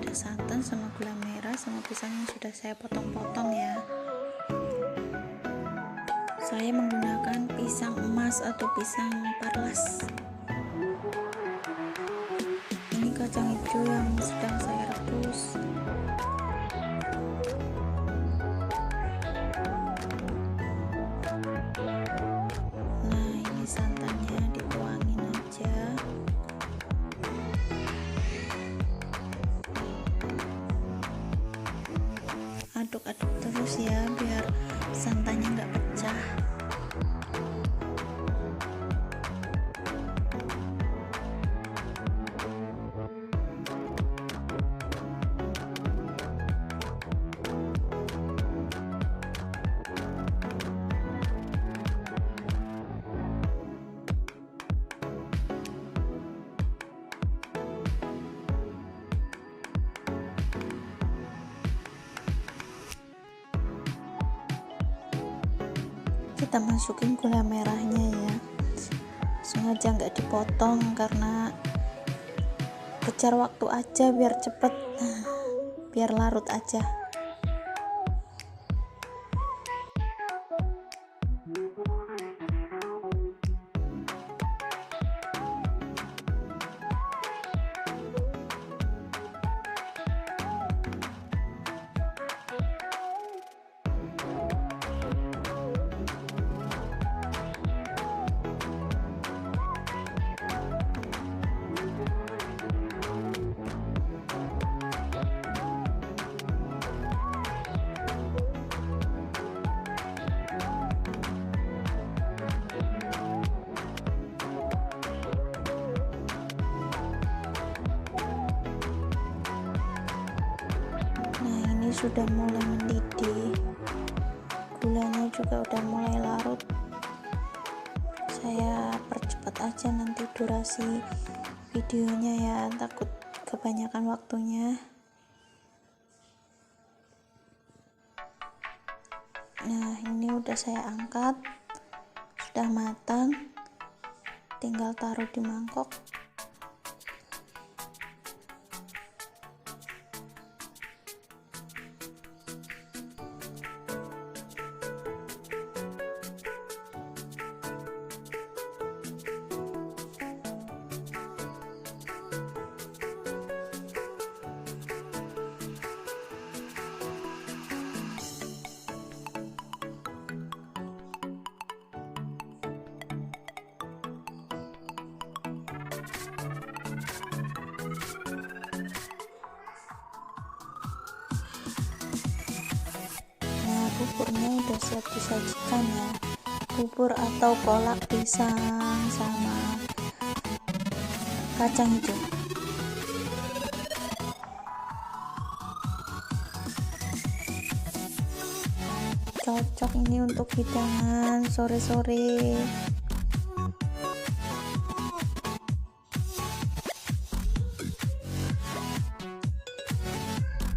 ada santan sama gula merah sama pisang yang sudah saya potong-potong ya. Saya menggunakan pisang emas atau pisang parlas. Ini kacang hijau yang sedang saya rebus. Nah, ini santannya dituangin aja. Aduk-aduk terus ya biar santannya nggak pecah. Kita masukin gula merahnya ya, sengaja nggak dipotong karena kejar waktu aja biar cepet, biar larut aja. Sudah mulai mendidih, gulanya juga udah mulai larut. Saya percepat aja nanti durasi videonya ya, takut kebanyakan waktunya. Nah, ini udah saya angkat, sudah matang, tinggal taruh di mangkok. Buburnya udah siap disajikan ya, bubur atau kolak pisang sama kacang hijau. Cocok ini untuk hidangan sore-sore.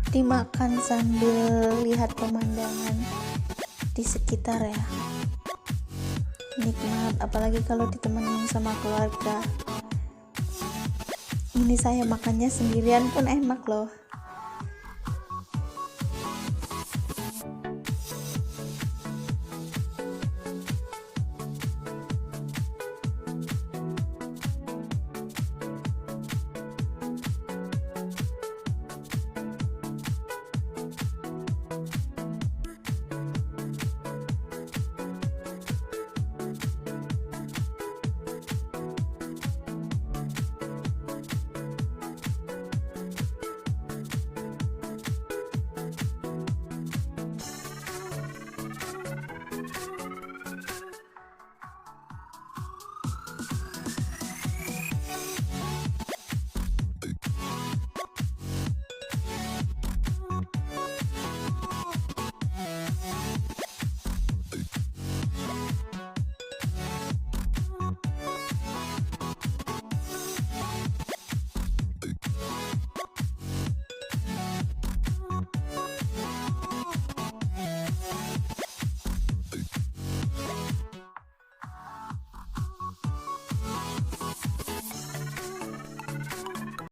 Dimakan sambil lihat pemandangan di sekitar ya, nikmat, apalagi kalau ditemenin sama keluarga. Ini saya makannya sendirian pun enak loh.